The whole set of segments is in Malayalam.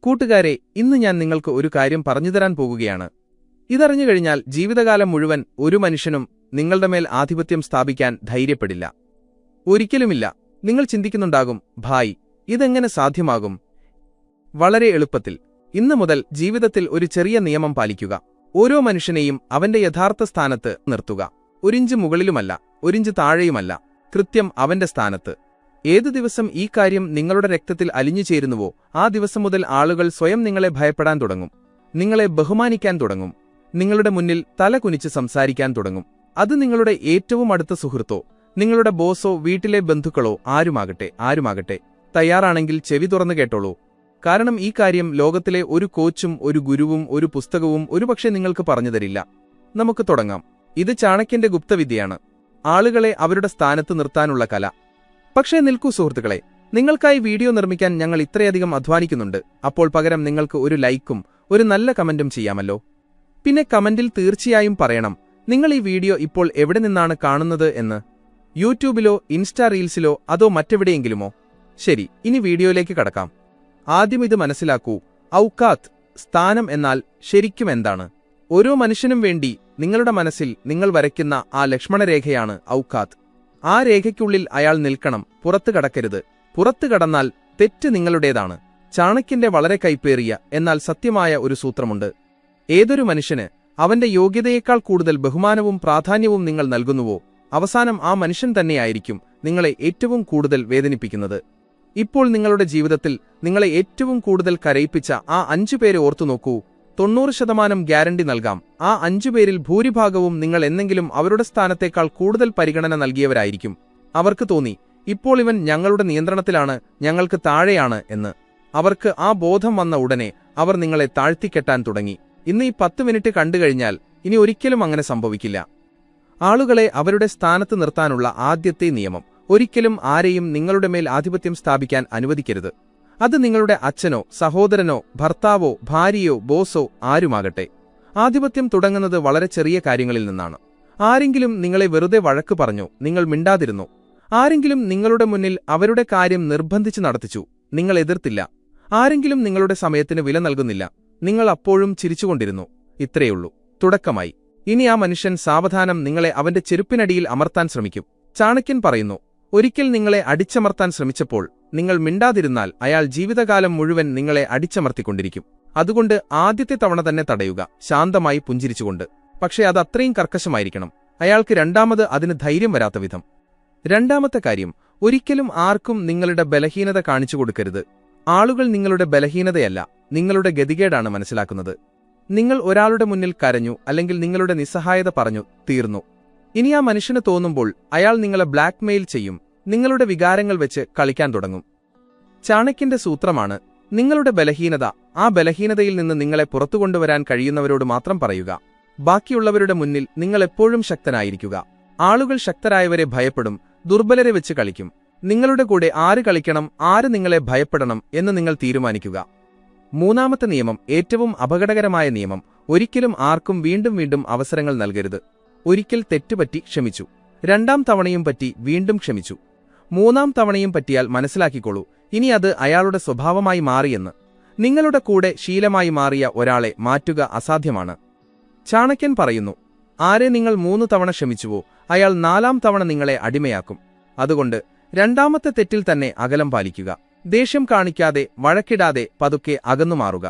കൂട്ടുകാരെ, ഇന്ന് ഞാൻ നിങ്ങൾക്ക് ഒരു കാര്യം പറഞ്ഞുതരാൻ പോകുകയാണ്. ഇതറിഞ്ഞു കഴിഞ്ഞാൽ ജീവിതകാലം മുഴുവൻ ഒരു മനുഷ്യനും നിങ്ങളുടെ മേൽ ആധിപത്യം സ്ഥാപിക്കാൻ ധൈര്യപ്പെടില്ല. ഒരിക്കലുമില്ല. നിങ്ങൾ ചിന്തിക്കുന്നുണ്ടാകും, ഭായ്, ഇതെങ്ങനെ സാധ്യമാകും? വളരെ എളുപ്പത്തിൽ. ഇന്നു മുതൽ ജീവിതത്തിൽ ഒരു ചെറിയ നിയമം പാലിക്കുക. ഓരോ മനുഷ്യനെയും അവന്റെ യഥാർത്ഥ സ്ഥാനത്ത് നിർത്തുക. ഒരിഞ്ച് മുകളിലുമല്ല, ഒരിഞ്ച് താഴെയുമല്ല, കൃത്യം അവന്റെ സ്ഥാനത്ത്. ഏതു ദിവസം ഈ കാര്യം നിങ്ങളുടെ രക്തത്തിൽ അലിഞ്ഞു ചേരുന്നുവോ ആ ദിവസം മുതൽ ആളുകൾ സ്വയം നിങ്ങളെ ഭയപ്പെടാൻ തുടങ്ങും, നിങ്ങളെ ബഹുമാനിക്കാൻ തുടങ്ങും, നിങ്ങളുടെ മുന്നിൽ തല കുനിച്ച് സംസാരിക്കാൻ തുടങ്ങും. അത് നിങ്ങളുടെ ഏറ്റവും അടുത്ത സുഹൃത്തോ നിങ്ങളുടെ ബോസോ വീട്ടിലെ ബന്ധുക്കളോ ആരുമാകട്ടെ. തയ്യാറാണെങ്കിൽ ചെവി തുറന്നു കേട്ടോളൂ. കാരണം ഈ കാര്യം ലോകത്തിലെ ഒരു കോച്ചും ഒരു ഗുരുവും ഒരു പുസ്തകവും ഒരുപക്ഷെ നിങ്ങൾക്ക് പറഞ്ഞുതരില്ല. നമുക്ക് തുടങ്ങാം. ഇത് ചാണക്യന്റെ ഗുപ്തവിദ്യയാണ്, ആളുകളെ അവരുടെ സ്ഥാനത്ത് നിർത്താനുള്ള കല. പക്ഷേ നിൽക്കൂ സുഹൃത്തുക്കളെ, നിങ്ങൾക്കായി വീഡിയോ നിർമ്മിക്കാൻ ഞങ്ങൾ ഇത്രയധികം അധ്വാനിക്കുന്നുണ്ട്. അപ്പോൾ പകരം നിങ്ങൾക്ക് ഒരു ലൈക്കും ഒരു നല്ല കമന്റും ചെയ്യാമല്ലോ. പിന്നെ കമന്റിൽ തീർച്ചയായും പറയണം നിങ്ങൾ ഈ വീഡിയോ ഇപ്പോൾ എവിടെ നിന്നാണ് കാണുന്നത് എന്ന്. യൂട്യൂബിലോ ഇൻസ്റ്റാ റീൽസിലോ അതോ മറ്റെവിടെയെങ്കിലുമോ? ശരി, ഇനി വീഡിയോയിലേക്ക് കടക്കാം. ആദ്യം ഇത് മനസ്സിലാക്കൂ. ഔക്കാത്ത്, സ്ഥാനം എന്നാൽ ശരിക്കും എന്താണ്? ഓരോ മനുഷ്യനും വേണ്ടി നിങ്ങളുടെ മനസ്സിൽ നിങ്ങൾ വരയ്ക്കുന്ന ആ ലക്ഷ്മണരേഖയാണ് ഔക്കാത്ത്. ആ രേഖയ്ക്കുള്ളിൽ അയാൾ നിൽക്കണം, പുറത്തു കടക്കരുത്. പുറത്തു കടന്നാൽ തെറ്റ് നിങ്ങളുടേതാണ്. ചാണക്യന്റെ വളരെ കൈപ്പേറിയ എന്നാൽ സത്യമായ ഒരു സൂത്രമുണ്ട്. ഏതൊരു മനുഷ്യന് അവന്റെ യോഗ്യതയേക്കാൾ കൂടുതൽ ബഹുമാനവും പ്രാധാന്യവും നിങ്ങൾ നൽകുന്നുവോ, അവസാനം ആ മനുഷ്യൻ തന്നെയായിരിക്കും നിങ്ങളെ ഏറ്റവും കൂടുതൽ വേദനിപ്പിക്കുന്നത്. ഇപ്പോൾ നിങ്ങളുടെ ജീവിതത്തിൽ നിങ്ങളെ ഏറ്റവും കൂടുതൽ കരയിപ്പിച്ച ആ 5 പേരെ ഓർത്തുനോക്കൂ. 90% ഗ്യാരണ്ടി നൽകാം, ആ 5 പേരിൽ ഭൂരിഭാഗവും നിങ്ങൾ എന്നെങ്കിലും അവരുടെ സ്ഥാനത്തേക്കാൾ കൂടുതൽ പരിഗണന നൽകിയവരായിരിക്കും. അവർക്ക് തോന്നി, ഇപ്പോൾ ഇവൻ ഞങ്ങളുടെ നിയന്ത്രണത്തിലാണ്, ഞങ്ങൾക്ക് താഴെയാണ് എന്ന്. അവർക്ക് ആ ബോധം വന്ന ഉടനെ അവർ നിങ്ങളെ താഴ്ത്തിക്കെട്ടാൻ തുടങ്ങി. ഇന്ന് ഈ 10 മിനിറ്റ് കണ്ടുകഴിഞ്ഞാൽ ഇനി ഒരിക്കലും അങ്ങനെ സംഭവിക്കില്ല. ആളുകളെ അവരുടെ സ്ഥാനത്ത് നിർത്താനുള്ള ആദ്യത്തെ നിയമം: ഒരിക്കലും ആരെയും നിങ്ങളുടെ മേൽ ആധിപത്യം സ്ഥാപിക്കാൻ അനുവദിക്കരുത്. അത് നിങ്ങളുടെ അച്ഛനോ സഹോദരനോ ഭർത്താവോ ഭാര്യയോ ബോസോ ആരുമാകട്ടെ. ആധിപത്യം തുടങ്ങുന്നത് വളരെ ചെറിയ കാര്യങ്ങളിൽ നിന്നാണ്. ആരെങ്കിലും നിങ്ങളെ വെറുതെ വഴക്ക് പറഞ്ഞു, നിങ്ങൾ മിണ്ടാതിരുന്നു. ആരെങ്കിലും നിങ്ങളുടെ മുന്നിൽ അവരുടെ കാര്യം നിർബന്ധിച്ച് നടത്തിച്ചു, നിങ്ങൾ എതിർത്തില്ല. ആരെങ്കിലും നിങ്ങളുടെ സമയത്തിന് വില നൽകുന്നില്ല, നിങ്ങൾ അപ്പോഴും ചിരിച്ചുകൊണ്ടിരുന്നു. ഇത്രയുള്ളൂ, തുടക്കമായി. ഇനി ആ മനുഷ്യൻ സാവധാനം നിങ്ങളെ അവന്റെ ചെരുപ്പിനടിയിൽ അമർത്താൻ ശ്രമിക്കും. ചാണക്യൻ പറയുന്നു, ഒരിക്കൽ നിങ്ങളെ അടിച്ചമർത്താൻ ശ്രമിച്ചപ്പോൾ നിങ്ങൾ മിണ്ടാതിരുന്നാൽ അയാൾ ജീവിതകാലം മുഴുവൻ നിങ്ങളെ അടിച്ചമർത്തിക്കൊണ്ടിരിക്കും. അതുകൊണ്ട് ആദ്യത്തെ തവണ തന്നെ തടയുക, ശാന്തമായി പുഞ്ചിരിച്ചുകൊണ്ട്. പക്ഷേ അത് അത്രയും കർക്കശമായിരിക്കണം, അയാൾക്ക് രണ്ടാമത് അതിന് ധൈര്യം വരാത്ത വിധം. രണ്ടാമത്തെ കാര്യം, ഒരിക്കലും ആർക്കും നിങ്ങളുടെ ബലഹീനത കാണിച്ചു കൊടുക്കരുത്. ആളുകൾ നിങ്ങളുടെ ബലഹീനതയല്ല, നിങ്ങളുടെ ഗതികേടാണ് മനസ്സിലാക്കുന്നത്. നിങ്ങൾ ഒരാളുടെ മുന്നിൽ കരഞ്ഞു, അല്ലെങ്കിൽ നിങ്ങളുടെ നിസ്സഹായത പറഞ്ഞു, തീർന്നു. ഇനി ആ മനുഷ്യന് തോന്നുമ്പോൾ അയാൾ നിങ്ങളെ ബ്ലാക്ക്മെയിൽ ചെയ്യും, നിങ്ങളുടെ വികാരങ്ങൾ വെച്ച് കളിക്കാൻ തുടങ്ങും. ചാണക്യന്റെ സൂത്രമാണ്, നിങ്ങളുടെ ബലഹീനത, ആ ബലഹീനതയിൽ നിന്ന് നിങ്ങളെ പുറത്തുകൊണ്ടുവരാൻ കഴിയുന്നവരോട് മാത്രം പറയുക. ബാക്കിയുള്ളവരുടെ മുന്നിൽ നിങ്ങൾ എപ്പോഴും ശക്തനായിരിക്കുക. ആളുകൾ ശക്തരായവരെ ഭയപ്പെടും, ദുർബലരെ വെച്ച് കളിക്കും. നിങ്ങളുടെ കൂടെ ആര് കളിക്കണം, ആര് നിങ്ങളെ ഭയപ്പെടണം എന്ന് നിങ്ങൾ തീരുമാനിക്കുക. മൂന്നാമത്തെ നിയമം, ഏറ്റവും അപകടകരമായ നിയമം: ഒരിക്കലും ആർക്കും വീണ്ടും വീണ്ടും അവസരങ്ങൾ നൽകരുത്. ഒരിക്കൽ തെറ്റുപറ്റി ക്ഷമിച്ചു, രണ്ടാം തവണയും പറ്റി വീണ്ടും ക്ഷമിച്ചു, മൂന്നാം തവണയും പറ്റിയാൽ മനസ്സിലാക്കിക്കോളൂ, ഇനി അത് അയാളുടെ സ്വഭാവമായി മാറിയെന്ന്. നിങ്ങളുടെ കൂടെ ശീലമായി മാറിയ ഒരാളെ മാറ്റുക അസാധ്യമാണ്. ചാണക്യൻ പറയുന്നു, ആരെ നിങ്ങൾ 3 തവണ ക്ഷമിച്ചുവോ അയാൾ 4ാം തവണ നിങ്ങളെ അടിമയാക്കും. അതുകൊണ്ട് രണ്ടാമത്തെ തെറ്റിൽ തന്നെ അകലം പാലിക്കുക. ദേഷ്യം കാണിക്കാതെ, വഴക്കിടാതെ, പതുക്കെ അകന്നുമാറുക.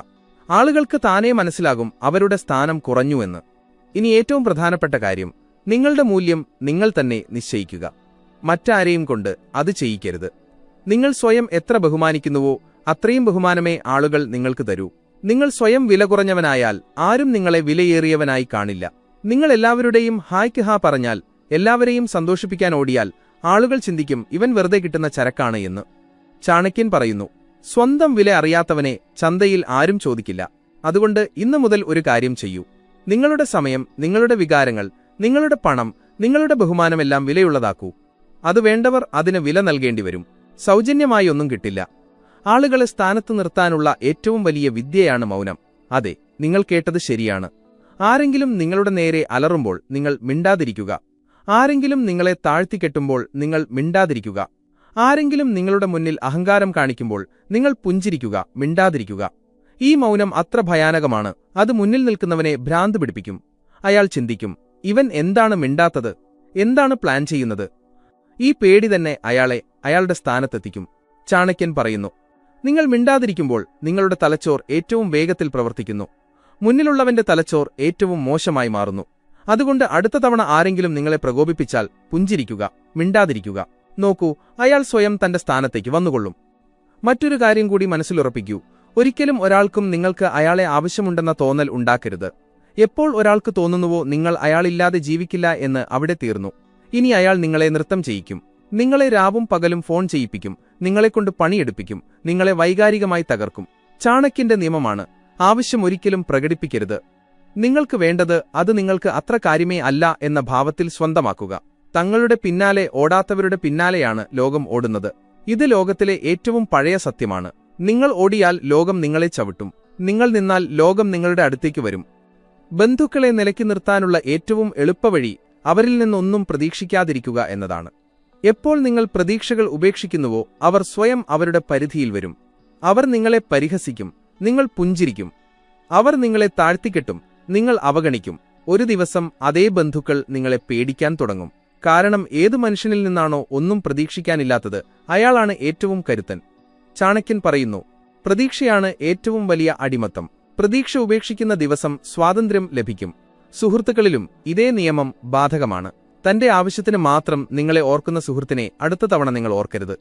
ആളുകൾക്ക് താനേ മനസ്സിലാകും അവരുടെ സ്ഥാനം കുറഞ്ഞുവെന്ന്. ഇനി ഏറ്റവും പ്രധാനപ്പെട്ട കാര്യം, നിങ്ങളുടെ മൂല്യം നിങ്ങൾ തന്നെ നിശ്ചയിക്കുക. മറ്റാരെയും കൊണ്ട് അത് ചെയ്യിക്കരുത്. നിങ്ങൾ സ്വയം എത്ര ബഹുമാനിക്കുന്നുവോ അത്രയും ബഹുമാനമേ ആളുകൾ നിങ്ങൾക്ക് തരൂ. നിങ്ങൾ സ്വയം വില കുറഞ്ഞവനായാൽ ആരും നിങ്ങളെ വിലയേറിയവനായി കാണില്ല. നിങ്ങൾ എല്ലാവരുടെയും ഹായ്ക്ക് ഹാ പറഞ്ഞാൽ, എല്ലാവരെയും സന്തോഷിപ്പിക്കാൻ ഓടിയാൽ ആളുകൾ ചിന്തിക്കും ഇവൻ വെറുതെ കിട്ടുന്ന ചരക്കാണ് എന്ന്. ചാണക്യൻ പറയുന്നു, സ്വന്തം വില അറിയാത്തവനെ ചന്തയിൽ ആരും ചോദിക്കില്ല. അതുകൊണ്ട് ഇന്നു മുതൽ ഒരു കാര്യം ചെയ്യൂ. നിങ്ങളുടെ സമയം, നിങ്ങളുടെ വികാരങ്ങൾ, നിങ്ങളുടെ പണം, നിങ്ങളുടെ ബഹുമാനമെല്ലാം വിലയുള്ളതാക്കൂ. അത് വേണ്ടവർ അതിന് വില നൽകേണ്ടി വരും. സൗജന്യമായി ഒന്നും കിട്ടില്ല. ആളുകളെ സ്ഥാനത്ത് നിർത്താനുള്ള ഏറ്റവും വലിയ വിദ്യയാണ് മൗനം. അതെ, നിങ്ങൾ കേട്ടത് ശരിയാണ്. ആരെങ്കിലും നിങ്ങളുടെ നേരെ അലറുമ്പോൾ നിങ്ങൾ മിണ്ടാതിരിക്കുക. ആരെങ്കിലും നിങ്ങളെ താഴ്ത്തിക്കെട്ടുമ്പോൾ നിങ്ങൾ മിണ്ടാതിരിക്കുക. ആരെങ്കിലും നിങ്ങളുടെ മുന്നിൽ അഹങ്കാരം കാണിക്കുമ്പോൾ നിങ്ങൾ പുഞ്ചിരിക്കുക, മിണ്ടാതിരിക്കുക. ഈ മൗനം അത്ര ഭയാനകമാണ്, അത് മുന്നിൽ നിൽക്കുന്നവനെ ഭ്രാന്ത് പിടിപ്പിക്കും. അയാൾ ചിന്തിക്കും, ഇവൻ എന്താണ് മിണ്ടാത്തത്, എന്താണ് പ്ലാൻ ചെയ്യുന്നത്? ഈ പേടി തന്നെ അയാളുടെ സ്ഥാനത്തെത്തിക്കും. ചാണക്യൻ പറയുന്നു, നിങ്ങൾ മിണ്ടാതിരിക്കുമ്പോൾ നിങ്ങളുടെ തലച്ചോർ ഏറ്റവും വേഗത്തിൽ പ്രവർത്തിക്കുന്നു. മുന്നിലുള്ളവന്റെ തലച്ചോർ ഏറ്റവും മോശമായി മാറുന്നു. അതുകൊണ്ട് അടുത്ത തവണ ആരെങ്കിലും നിങ്ങളെ പ്രകോപിപ്പിച്ചാൽ പുഞ്ചിരിക്കുക, മിണ്ടാതിരിക്കുക. നോക്കൂ, അയാൾ സ്വയം തന്റെ സ്ഥാനത്തേക്ക് വന്നുകൊള്ളും. മറ്റൊരു കാര്യം കൂടി മനസ്സിലുറപ്പിക്കൂ, ഒരിക്കലും ഒരാൾക്കും നിങ്ങൾക്ക് അയാളെ ആവശ്യമുണ്ടെന്ന തോന്നൽ ഉണ്ടാക്കരുത്. എപ്പോൾ ഒരാൾക്ക് തോന്നുന്നുവോ നിങ്ങൾ അയാളില്ലാതെ ജീവിക്കില്ല എന്ന്, അവിടെ തീർന്നു. ഇനി അയാൾ നിങ്ങളെ നൃത്തം ചെയ്യിക്കും. നിങ്ങളെ രാവും പകലും ഫോൺ ചെയ്യിപ്പിക്കും, നിങ്ങളെക്കൊണ്ട് പണിയെടുപ്പിക്കും, നിങ്ങളെ വൈകാരികമായി തകർക്കും. ചാണക്യന്റെ നിയമമാണ്, ആവശ്യം ഒരിക്കലും പ്രകടിപ്പിക്കരുത്. നിങ്ങൾക്ക് വേണ്ടത് അത് നിങ്ങൾക്ക് അത്ര കാര്യമേ അല്ല എന്ന ഭാവത്തിൽ സ്വന്തമാക്കുക. തങ്ങളുടെ പിന്നാലെ ഓടാത്തവരുടെ പിന്നാലെയാണ് ലോകം ഓടുന്നത്. ഇത് ലോകത്തിലെ ഏറ്റവും പഴയ സത്യമാണ്. നിങ്ങൾ ഓടിയാൽ ലോകം നിങ്ങളെ ചവിട്ടും, നിങ്ങൾ നിന്നാൽ ലോകം നിങ്ങളുടെ അടുത്തേക്ക് വരും. ബന്ധുക്കളെ നിലയ്ക്ക് നിർത്താനുള്ള ഏറ്റവും എളുപ്പവഴി അവരിൽ നിന്നൊന്നും പ്രതീക്ഷിക്കാതിരിക്കുക എന്നതാണ്. എപ്പോൾ നിങ്ങൾ പ്രതീക്ഷകൾ ഉപേക്ഷിക്കുന്നുവോ അവർ സ്വയം അവരുടെ പരിധിയിൽ വരും. അവർ നിങ്ങളെ പരിഹസിക്കും, നിങ്ങൾ പുഞ്ചിരിക്കും. അവർ നിങ്ങളെ താഴ്ത്തിക്കെട്ടും, നിങ്ങൾ അവഗണിക്കും. ഒരു ദിവസം അതേ ബന്ധുക്കൾ നിങ്ങളെ പേടിക്കാൻ തുടങ്ങും. കാരണം ഏതു മനുഷ്യനിൽ നിന്നാണോ ഒന്നും പ്രതീക്ഷിക്കാനില്ലാത്തത്, അയാളാണ് ഏറ്റവും കരുത്തൻ. ചാണക്യൻ പറയുന്നു, പ്രതീക്ഷയാണ് ഏറ്റവും വലിയ അടിമത്തം. പ്രതീക്ഷ ഉപേക്ഷിക്കുന്ന ദിവസം സ്വാതന്ത്ര്യം ലഭിക്കും. സുഹൃത്തുക്കളിലും ഇതേ നിയമം ബാധകമാണ്. തന്റെ ആവശ്യത്തിന് മാത്രം നിങ്ങളെ ഓർക്കുന്ന സുഹൃത്തിനെ അടുത്ത തവണ നിങ്ങൾ ഓർക്കരുത്.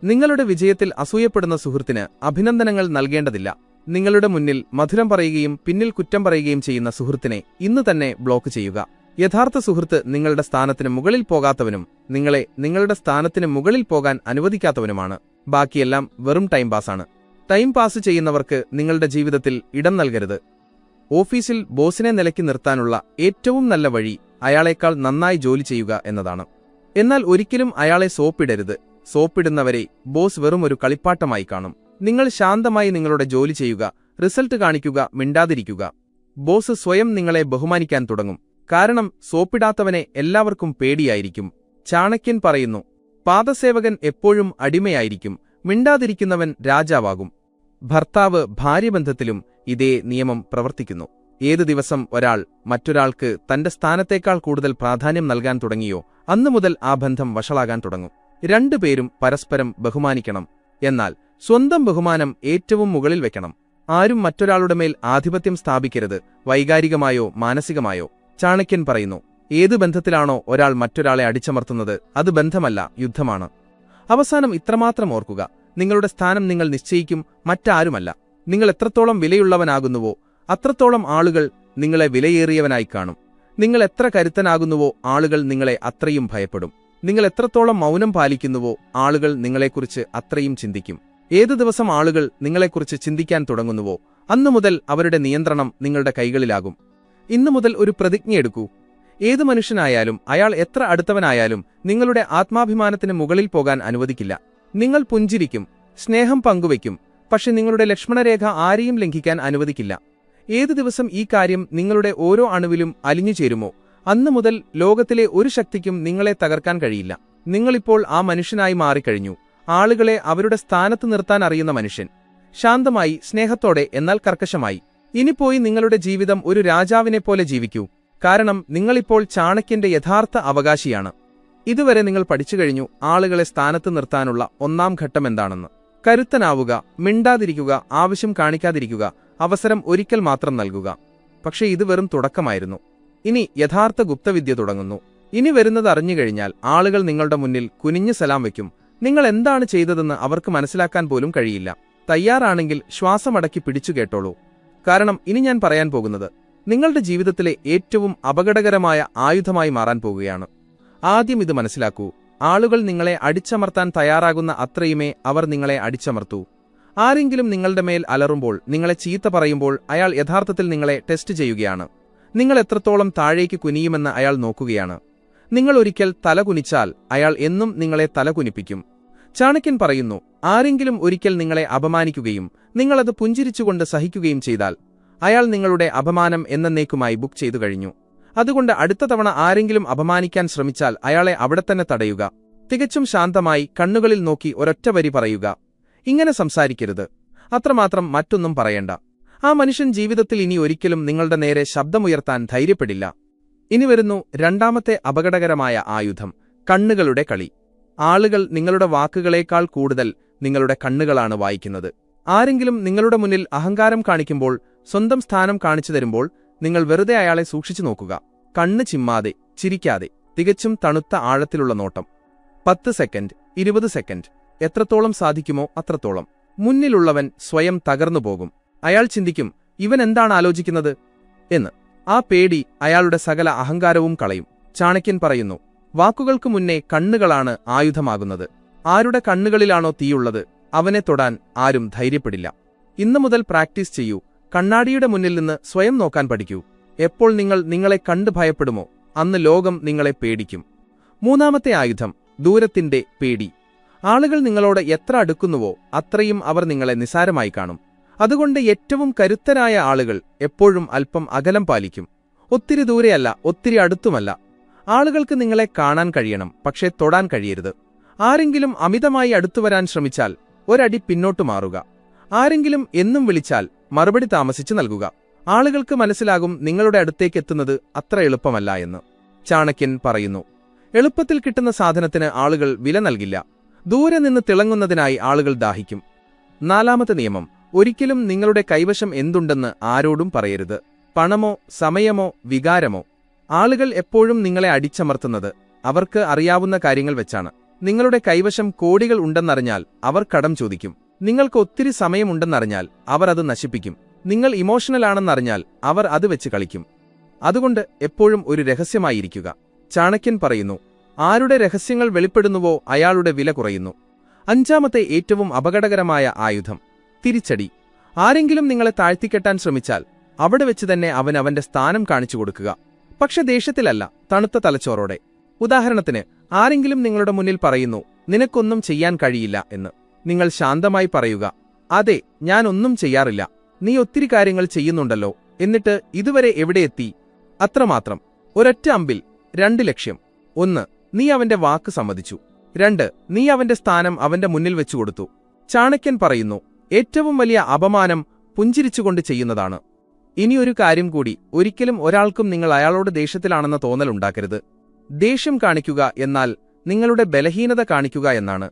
നിങ്ങളുടെ വിജയത്തിൽ അസൂയപ്പെടുന്ന സുഹൃത്തിന് അഭിനന്ദനങ്ങൾ നൽകേണ്ടതില്ല. നിങ്ങളുടെ മുന്നിൽ മധുരം പറയുകയും പിന്നിൽ കുറ്റം പറയുകയും ചെയ്യുന്ന സുഹൃത്തിനെ ഇന്ന് തന്നെ ബ്ലോക്ക് ചെയ്യുക. യഥാർത്ഥ സുഹൃത്ത് നിങ്ങളുടെ സ്ഥാനത്തിന് മുകളിൽ പോകാത്തവനും നിങ്ങളെ നിങ്ങളുടെ സ്ഥാനത്തിന് മുകളിൽ പോകാൻ അനുവദിക്കാത്തവനുമാണ്. ബാക്കിയെല്ലാം വെറും ടൈം പാസാണ്. ടൈം പാസ് ചെയ്യുന്നവർക്ക് നിങ്ങളുടെ ജീവിതത്തിൽ ഇടം നൽകരുത്. ഓഫീസിൽ ബോസിനെ നിലയ്ക്ക് നിർത്താനുള്ള ഏറ്റവും നല്ല വഴി അയാളേക്കാൾ നന്നായി ജോലി ചെയ്യുക എന്നതാണ്. എന്നാൽ ഒരിക്കലും അയാളെ സോപ്പിടരുത്. സോപ്പിടുന്നവരെ ബോസ് വെറും ഒരു കളിപ്പാട്ടമായി കാണും. നിങ്ങൾ ശാന്തമായി നിങ്ങളുടെ ജോലി ചെയ്യുക, റിസൾട്ട് കാണിക്കുക, മിണ്ടാതിരിക്കുക. ബോസ് സ്വയം നിങ്ങളെ ബഹുമാനിക്കാൻ തുടങ്ങും. കാരണം സോപ്പിടാത്തവനെ എല്ലാവർക്കും പേടിയായിരിക്കും. ചാണക്യൻ പറയുന്നു, പാദസേവകൻ എപ്പോഴും അടിമയായിരിക്കും, മിണ്ടാതിരിക്കുന്നവൻ രാജാവാകും. ഭർത്താവ് ഭാര്യബന്ധത്തിലും ഇതേ നിയമം പ്രവർത്തിക്കുന്നു. ഏതു ദിവസം ഒരാൾ മറ്റൊരാൾക്ക് തന്റെ സ്ഥാനത്തേക്കാൾ കൂടുതൽ പ്രാധാന്യം നൽകാൻ തുടങ്ങിയോ അന്നുമുതൽ ആ ബന്ധം വഷളാകാൻ തുടങ്ങും. രണ്ടുപേരും പരസ്പരം ബഹുമാനിക്കണം. എന്നാൽ സ്വന്തം ബഹുമാനം ഏറ്റവും മുകളിൽ വെക്കണം. ആരും മറ്റൊരാളുടെ മേൽ ആധിപത്യം സ്ഥാപിക്കരുത്, വൈകാരികമായോ മാനസികമായോ. ചാണക്യൻ പറയുന്നു, ഏതു ബന്ധത്തിലാണോ ഒരാൾ മറ്റൊരാളെ അടിച്ചമർത്തുന്നത് അത് ബന്ധമല്ല, യുദ്ധമാണ്. അവസാനം ഇത്രമാത്രം ഓർക്കുക, നിങ്ങളുടെ സ്ഥാനം നിങ്ങൾ നിശ്ചയിക്കും, മറ്റാരുമല്ല. നിങ്ങൾ എത്രത്തോളം വിലയുള്ളവനാകുന്നുവോ അത്രത്തോളം ആളുകൾ നിങ്ങളെ വിലയേറിയവനായി കാണും. നിങ്ങൾ എത്ര കരുത്തനാകുന്നുവോ ആളുകൾ നിങ്ങളെ അത്രയും ഭയപ്പെടും. നിങ്ങൾ എത്രത്തോളം മൗനം പാലിക്കുന്നുവോ ആളുകൾ നിങ്ങളെക്കുറിച്ച് അത്രയും ചിന്തിക്കും. ഏതു ദിവസം ആളുകൾ നിങ്ങളെക്കുറിച്ച് ചിന്തിക്കാൻ തുടങ്ങുന്നുവോ അന്നുമുതൽ അവരുടെ നിയന്ത്രണം നിങ്ങളുടെ കൈകളിലാകും. ഇന്നു മുതൽ ഒരു പ്രതിജ്ഞയെടുക്കൂ. ഏതു മനുഷ്യനായാലും അയാൾ എത്ര അടുത്തവനായാലും നിങ്ങളുടെ ആത്മാഭിമാനത്തിന് മുകളിൽ പോകാൻ അനുവദിക്കില്ല. നിങ്ങൾ പുഞ്ചിരിക്കും, സ്നേഹം പങ്കുവയ്ക്കും, പക്ഷെ നിങ്ങളുടെ ലക്ഷ്മണരേഖ ആരെയും ലംഘിക്കാൻ അനുവദിക്കില്ല. ഏതു ദിവസം ഈ കാര്യം നിങ്ങളുടെ ഓരോ അണുവിലും അലിഞ്ഞു ചേരുമോ അന്നു മുതൽ ലോകത്തിലെ ഒരു ശക്തിക്കും നിങ്ങളെ തകർക്കാൻ കഴിയില്ല. നിങ്ങളിപ്പോൾ ആ മനുഷ്യനായി മാറിക്കഴിഞ്ഞു. ആളുകളെ അവരുടെ സ്ഥാനത്ത് നിർത്താൻ അറിയുന്ന മനുഷ്യൻ. ശാന്തമായി, സ്നേഹത്തോടെ, എന്നാൽ കർക്കശമായി. ഇനി പോയി നിങ്ങളുടെ ജീവിതം ഒരു രാജാവിനെപ്പോലെ ജീവിക്കൂ. കാരണം നിങ്ങളിപ്പോൾ ചാണക്യന്റെ യഥാർത്ഥ അവകാശിയാണ്. ഇതുവരെ നിങ്ങൾ പഠിച്ചു കഴിഞ്ഞു ആളുകളെ സ്ഥാനത്ത് നിർത്താനുള്ള ഒന്നാം ഘട്ടം എന്താണെന്ന്. കരുത്തനാവുക, മിണ്ടാതിരിക്കുക, ആവശ്യം കാണിക്കാതിരിക്കുക, അവസരം ഒരിക്കൽ മാത്രം നൽകുക. പക്ഷേ ഇത് വെറും തുടക്കമായിരുന്നു. ഇനി യഥാർത്ഥ ഗുപ്തവിദ്യ തുടങ്ങുന്നു. ഇനി വരുന്നത് അറിഞ്ഞുകഴിഞ്ഞാൽ ആളുകൾ നിങ്ങളുടെ മുന്നിൽ കുനിഞ്ഞു സലാം വയ്ക്കും. നിങ്ങൾ എന്താണ് ചെയ്തതെന്ന് അവർക്ക് മനസ്സിലാക്കാൻ പോലും കഴിയില്ല. തയ്യാറാണെങ്കിൽ ശ്വാസമടക്കി പിടിച്ചു കേട്ടോളൂ. കാരണം ഇനി ഞാൻ പറയാൻ പോകുന്നത് നിങ്ങളുടെ ജീവിതത്തിലെ ഏറ്റവും അപകടകരമായ ആയുധമായി മാറാൻ പോകുകയാണ്. ആദ്യം ഇത് മനസ്സിലാക്കൂ, ആളുകൾ നിങ്ങളെ അടിച്ചമർത്താൻ തയ്യാറാകുന്ന അത്രയുമേ അവർ നിങ്ങളെ അടിച്ചമർത്തൂ. ആരെങ്കിലും നിങ്ങളുടെ മേൽ അലറുമ്പോൾ, നിങ്ങളെ ചീത്ത പറയുമ്പോൾ അയാൾ യഥാർത്ഥത്തിൽ നിങ്ങളെ ടെസ്റ്റ് ചെയ്യുകയാണ്. നിങ്ങൾ എത്രത്തോളം താഴേക്ക് കുനിയുമെന്ന് അയാൾ നോക്കുകയാണ്. നിങ്ങൾ ഒരിക്കൽ തല കുനിച്ചാൽ അയാൾ എന്നും നിങ്ങളെ തല കുനിപ്പിക്കും. ചാണക്യൻ പറയുന്നു, ആരെങ്കിലും ഒരിക്കൽ നിങ്ങളെ അപമാനിക്കുകയും നിങ്ങളത് പുഞ്ചിരിച്ചുകൊണ്ട് സഹിക്കുകയും ചെയ്താൽ അയാൾ നിങ്ങളുടെ അപമാനം എന്നേക്കുമായി ബുക്ക് ചെയ്തു കഴിഞ്ഞു. അതുകൊണ്ട് അടുത്ത തവണ ആരെങ്കിലും അപമാനിക്കാൻ ശ്രമിച്ചാൽ അയാളെ അവിടെത്തന്നെ തടയുക. തികച്ചും ശാന്തമായി കണ്ണുകളിൽ നോക്കി ഒരൊറ്റ വരി പറയുക, ഇങ്ങനെ സംസാരിക്കരുത്. അത്രമാത്രം, മറ്റൊന്നും പറയണ്ട. ആ മനുഷ്യൻ ജീവിതത്തിൽ ഇനി ഒരിക്കലും നിങ്ങളുടെ നേരെ ശബ്ദമുയർത്താൻ ധൈര്യപ്പെടില്ല. ഇനി വരുന്നു രണ്ടാമത്തെ അപകടകരമായ ആയുധം, കണ്ണുകളുടെ കളി. ആളുകൾ നിങ്ങളുടെ വാക്കുകളേക്കാൾ കൂടുതൽ നിങ്ങളുടെ കണ്ണുകളാണ് വായിക്കുന്നത്. ആരെങ്കിലും നിങ്ങളുടെ മുന്നിൽ അഹങ്കാരം കാണിക്കുമ്പോൾ, സ്വന്തം സ്ഥാനം കാണിച്ചു തരുമ്പോൾ നിങ്ങൾ വെറുതെ അയാളെ സൂക്ഷിച്ചു നോക്കുക. കണ്ണ് ചിമ്മാതെ, ചിരിക്കാതെ, തികച്ചും തണുത്ത ആഴത്തിലുള്ള നോട്ടം. 10 സെക്കൻഡ്, 20 സെക്കൻഡ്, എത്രത്തോളം സാധിക്കുമോ അത്രത്തോളം. മുന്നിലുള്ളവൻ സ്വയം തകർന്നുപോകും. അയാൾ ചിന്തിക്കും, ഇവൻ എന്താണ് ആലോചിക്കുന്നത് എന്ന്. ആ പേടി അയാളുടെ സകല അഹങ്കാരവും കളയും. ചാണക്യൻ പറയുന്നു, വാക്കുകൾക്ക് മുന്നേ കണ്ണുകളാണ് ആയുധമാകുന്നത്. ആരുടെ കണ്ണുകളിലാണോ തീയുള്ളത് അവനെ തൊടാൻ ആരും ധൈര്യപ്പെടില്ല. ഇന്നു മുതൽ പ്രാക്ടീസ് ചെയ്യൂ. കണ്ണാടിയുടെ മുന്നിൽ നിന്ന് സ്വയം നോക്കാൻ പഠിക്കൂ. എപ്പോൾ നിങ്ങൾ നിങ്ങളെ കണ്ട് ഭയപ്പെടുമോ അന്ന് ലോകം നിങ്ങളെ പേടിക്കും. മൂന്നാമത്തെ ആയുധം, ദൂരത്തിന്റെ പേടി. ആളുകൾ നിങ്ങളോട് എത്ര അടുക്കുന്നുവോ അത്രയും അവർ നിങ്ങളെ നിസാരമായി കാണും. അതുകൊണ്ട് ഏറ്റവും കരുത്തരായ ആളുകൾ എപ്പോഴും അല്പം അകലം പാലിക്കും. ഒത്തിരി ദൂരെയല്ല, ഒത്തിരി അടുത്തുമല്ല. ആളുകൾക്ക് നിങ്ങളെ കാണാൻ കഴിയണം, പക്ഷേ തൊടാൻ കഴിയരുത്. ആരെങ്കിലും അമിതമായി അടുത്തുവരാൻ ശ്രമിച്ചാൽ ഒരടി പിന്നോട്ടു മാറുക. ആരെങ്കിലും എന്നും വിളിച്ചാൽ മറുപടി താമസിച്ചു നൽകുക. ആളുകൾക്ക് മനസ്സിലാകും നിങ്ങളുടെ അടുത്തേക്കെത്തുന്നത് അത്ര എളുപ്പമല്ല എന്ന്. ചാണക്യൻ പറയുന്നു, എളുപ്പത്തിൽ കിട്ടുന്ന സാധനത്തിന് ആളുകൾ വില നൽകില്ല. ദൂരെ നിന്ന് തിളങ്ങുന്നതിനായി ആളുകൾ ദാഹിക്കും. നാലാമത്തെ നിയമം, ഒരിക്കലും നിങ്ങളുടെ കൈവശം എന്തുണ്ടെന്ന് ആരോടും പറയരുത്. പണമോ സമയമോ വികാരമോ. ആളുകൾ എപ്പോഴും നിങ്ങളെ അടിച്ചമർത്തുന്നത് അവർക്ക് അറിയാവുന്ന കാര്യങ്ങൾ വെച്ചാണ്. നിങ്ങളുടെ കൈവശം കോടികൾ ഉണ്ടെന്നറിഞ്ഞാൽ അവർ കടം ചോദിക്കും. നിങ്ങൾക്ക് ഒത്തിരി സമയമുണ്ടെന്നറിഞ്ഞാൽ അവർ അത് നശിപ്പിക്കും. നിങ്ങൾ ഇമോഷണലാണെന്നറിഞ്ഞാൽ അവർ അത് വെച്ച് കളിക്കും. അതുകൊണ്ട് എപ്പോഴും ഒരു രഹസ്യമായിരിക്കുക. ചാണക്യൻ പറയുന്നു, ആരുടെ രഹസ്യങ്ങൾ വെളിപ്പെടുന്നുവോ അയാളുടെ വില കുറയുന്നു. അഞ്ചാമത്തെ ഏറ്റവും അപകടകരമായ ആയുധം, തിരിച്ചടി. ആരെങ്കിലും നിങ്ങളെ താഴ്ത്തിക്കെട്ടാൻ ശ്രമിച്ചാൽ അവിടെ വെച്ച് തന്നെ അവന്റെ സ്ഥാനം കാണിച്ചു കൊടുക്കുക. പക്ഷെ ദേഷ്യത്തിലല്ല, തണുത്ത തലച്ചോറോടെ. ഉദാഹരണത്തിന്, ആരെങ്കിലും നിങ്ങളുടെ മുന്നിൽ പറയുന്നു, നിനക്കൊന്നും ചെയ്യാൻ കഴിയില്ല എന്ന്. നിങ്ങൾ ശാന്തമായി പറയുക, അതെ, ഞാൻ ഒന്നും ചെയ്യാറില്ല. നീ ഒത്തിരി കാര്യങ്ങൾ ചെയ്യുന്നുണ്ടല്ലോ, എന്നിട്ട് ഇതുവരെ എവിടെയെത്തി? അത്രമാത്രം. ഒരൊറ്റ അമ്പിൽ 2 ലക്ഷ്യം. 1, നീ അവന്റെ വാക്ക് സമ്മതിച്ചു. 2, നീ അവന്റെ സ്ഥാനം അവന്റെ മുന്നിൽ വെച്ചുകൊടുത്തു. ചാണക്യൻ പറയുന്നു, ഏറ്റവും വലിയ അപമാനം പുഞ്ചിരിച്ചുകൊണ്ട് ചെയ്യുന്നതാണ്. ഇനിയൊരു കാര്യം കൂടി, ഒരിക്കലും ഒരാൾക്കും നിങ്ങൾ അയാളോട് ദേഷ്യത്തിലാണെന്ന തോന്നലുണ്ടാക്കരുത്. ദേഷ്യം കാണിക്കുക എന്നാൽ നിങ്ങളുടെ ബലഹീനത കാണിക്കുക എന്നാണ്.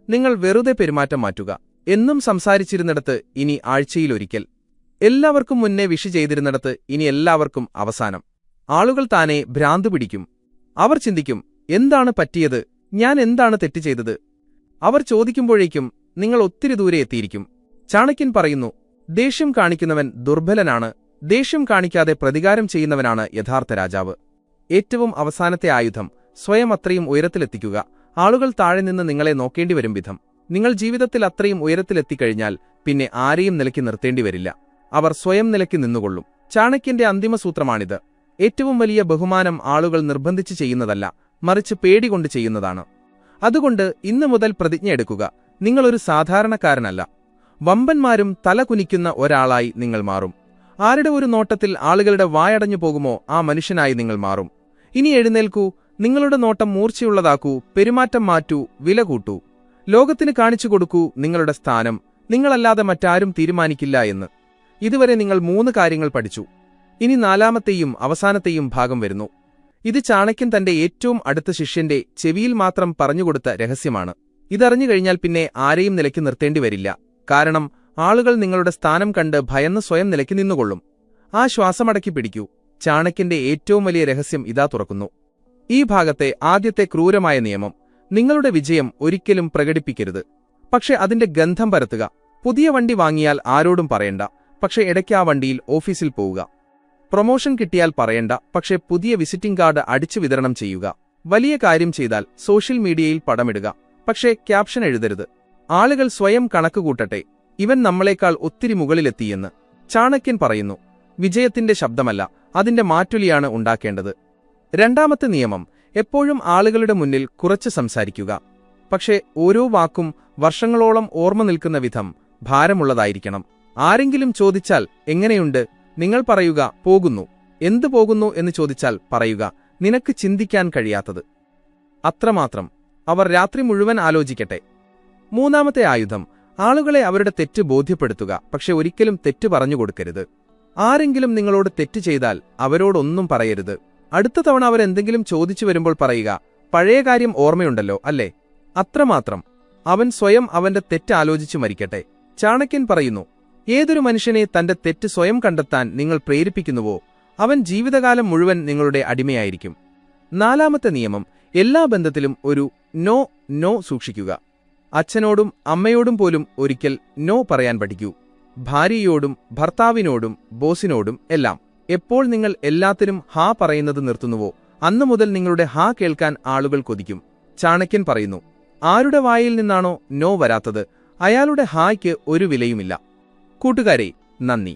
നിങ്ങൾ വെറുതെ പെരുമാറ്റം മാറ്റുക. എന്നും സംസാരിച്ചിരുന്നിടത്ത് ഇനി ആഴ്ചയിലൊരിക്കൽ. എല്ലാവർക്കും മുന്നേ വിഷ് ചെയ്തിരുന്നിടത്ത് ഇനി എല്ലാവർക്കും അവസാനം. ആളുകൾ താനെ ഭ്രാന്തു പിടിക്കും. അവർ ചിന്തിക്കും, എന്താണ് പറ്റിയത്? ഞാൻ എന്താണ് തെറ്റ് ചെയ്തത്? അവർ ചോദിക്കുമ്പോഴേക്കും നിങ്ങൾ ഒത്തിരി ദൂരെ എത്തിയിരിക്കും. ചാണക്യൻ പറയുന്നു, ദേഷ്യം കാണിക്കുന്നവൻ ദുർബലനാണ്. ദേഷ്യം കാണിക്കാതെ പ്രതികാരം ചെയ്യുന്നവനാണ് യഥാർത്ഥ രാജാവ്. ഏറ്റവും അവസാനത്തെ ആയുധം, സ്വയം അത്രയും ഉയരത്തിലെത്തിക്കുക. ആളുകൾ താഴെ നിന്ന് നിങ്ങളെ നോക്കേണ്ടിവരും വിധം. നിങ്ങൾ ജീവിതത്തിൽ അത്രയും ഉയരത്തിലെത്തിക്കഴിഞ്ഞാൽ പിന്നെ ആരെയും നിലയ്ക്ക് നിർത്തേണ്ടിവരില്ല. അവർ സ്വയം നിലയ്ക്ക് നിന്നുകൊള്ളും. ചാണക്യന്റെ അന്തിമസൂത്രമാണിത്. ഏറ്റവും വലിയ ബഹുമാനം ആളുകൾ നിർബന്ധിച്ച് ചെയ്യുന്നതല്ല, മറിച്ച് പേടികൊണ്ട് ചെയ്യുന്നതാണ്. അതുകൊണ്ട് ഇന്നു മുതൽ പ്രതിജ്ഞ എടുക്കുക, നിങ്ങളൊരു സാധാരണക്കാരനല്ല. വമ്പന്മാരും തല കുനിക്കുന്ന ഒരാളായി നിങ്ങൾ മാറും. ആരുടെ ഒരു നോട്ടത്തിൽ ആളുകളുടെ വായടഞ്ഞു പോകുമോ ആ മനുഷ്യനായി നിങ്ങൾ മാറും. ഇനി എഴുന്നേൽക്കൂ, നിങ്ങളുടെ നോട്ടം മൂർച്ചയുള്ളതാക്കൂ, പെരുമാറ്റം മാറ്റൂ, വില കൂട്ടൂ. ലോകത്തിന് കാണിച്ചു കൊടുക്കൂ നിങ്ങളുടെ സ്ഥാനം നിങ്ങളല്ലാതെ മറ്റാരും തീരുമാനിക്കില്ല എന്ന്. ഇതുവരെ നിങ്ങൾ 3 കാര്യങ്ങൾ പഠിച്ചു. ഇനി 4ാമത്തെയും അവസാനത്തെയും ഭാഗം വരുന്നു. ഇത് ചാണക്യൻ തന്റെ ഏറ്റവും അടുത്ത ശിഷ്യന്റെ ചെവിയിൽ മാത്രം പറഞ്ഞുകൊടുത്ത രഹസ്യമാണ്. ഇതറിഞ്ഞു കഴിഞ്ഞാൽ പിന്നെ ആരെയും നിലയ്ക്ക് നിർത്തേണ്ടി വരില്ല. കാരണം ആളുകൾ നിങ്ങളുടെ സ്ഥാനം കണ്ട് ഭയന്ന് സ്വയം നിലയ്ക്ക് നിന്നുകൊള്ളും. ആ ശ്വാസമടക്കി പിടിക്കൂ. ചാണക്യന്റെ ഏറ്റവും വലിയ രഹസ്യം ഇതാ തുറക്കുന്നു. ഈ ഭാഗത്തെ ആദ്യത്തെ ക്രൂരമായ നിയമം, നിങ്ങളുടെ വിജയം ഒരിക്കലും പ്രകടിപ്പിക്കരുത്. പക്ഷെ അതിന്റെ ഗന്ധം പരത്തുക. പുതിയ വണ്ടി വാങ്ങിയാൽ ആരോടും പറയണ്ട, പക്ഷെ ഇടയ്ക്ക് ആ വണ്ടിയിൽ ഓഫീസിൽ പോവുക. പ്രൊമോഷൻ കിട്ടിയാൽ പറയണ്ട, പക്ഷെ പുതിയ വിസിറ്റിംഗ് കാർഡ് അടിച്ചു വിതരണം ചെയ്യുക. വലിയ കാര്യം ചെയ്താൽ സോഷ്യൽ മീഡിയയിൽ പടമിടുക, പക്ഷേ ക്യാപ്ഷൻ എഴുതരുത്. ആളുകൾ സ്വയം കണക്കുകൂട്ടട്ടെ, ഇവൻ നമ്മളെക്കാൾ ഒത്തിരി മുകളിലെത്തിയെന്ന്. ചാണക്യൻ പറയുന്നു, വിജയത്തിന്റെ ശബ്ദമല്ല, അതിന്റെ മാറ്റൊലിയാണ് ഉണ്ടാക്കേണ്ടത്. 2ാമത്തെ നിയമം, എപ്പോഴും ആളുകളുടെ മുന്നിൽ കുറച്ച് സംസാരിക്കുക. പക്ഷേ ഓരോ വാക്കും വർഷങ്ങളോളം ഓർമ്മ നിൽക്കുന്ന വിധം ഭാരമുള്ളതായിരിക്കണം. ആരെങ്കിലും ചോദിച്ചാൽ എങ്ങനെയുണ്ട്, നിങ്ങൾ പറയുക പോകുന്നു. എന്തു പോകുന്നു എന്ന് ചോദിച്ചാൽ പറയുക നിനക്ക് ചിന്തിക്കാൻ കഴിയാത്തത്. അത്രമാത്രം. അവർ രാത്രി മുഴുവൻ ആലോചിക്കട്ടെ. 3ാമത്തെ ആയുധം, ആളുകളെ അവരുടെ തെറ്റ് ബോധ്യപ്പെടുത്തുക, പക്ഷെ ഒരിക്കലും തെറ്റ് പറഞ്ഞു കൊടുക്കരുത്. ആരെങ്കിലും നിങ്ങളോട് തെറ്റ് ചെയ്താൽ അവരോടൊന്നും പറയരുത്. അടുത്ത തവണ അവരെന്തെങ്കിലും ചോദിച്ചു വരുമ്പോൾ പറയുക, പഴയ കാര്യം ഓർമ്മയുണ്ടല്ലോ അല്ലേ, അത്രമാത്രം. അവൻ സ്വയം അവന്റെ തെറ്റ് ആലോചിച്ചു മരിക്കട്ടെ. ചാണക്യൻ പറയുന്നു, ഏതൊരു മനുഷ്യനെ തന്റെ തെറ്റ് സ്വയം കണ്ടെത്താൻ നിങ്ങൾ പ്രേരിപ്പിക്കുന്നുവോ അവൻ ജീവിതകാലം മുഴുവൻ നിങ്ങളുടെ അടിമയായിരിക്കും. 4-ാമത്തെ നിയമം, എല്ലാ ബന്ധത്തിലും ഒരു നോ സൂക്ഷിക്കുക. അച്ഛനോടും അമ്മയോടും പോലും ഒരിക്കൽ നോ പറയാൻ പഠിക്കൂ. ഭാര്യയോടും ഭർത്താവിനോടും ബോസിനോടും എല്ലാം. എപ്പോൾ നിങ്ങൾ എല്ലാത്തിനും ഹാ പറയുന്നത് നിർത്തുന്നുവോ അന്നുമുതൽ നിങ്ങളുടെ ഹാ കേൾക്കാൻ ആളുകൾ കൊതിക്കും. ചാണക്യൻ പറയുന്നു, ആരുടെ വായിൽ നിന്നാണോ നോ വരാത്തത് അയാളുടെ ഹായ്ക്ക് ഒരു വിലയുമില്ല. കൂട്ടുകാരെ, നന്ദി.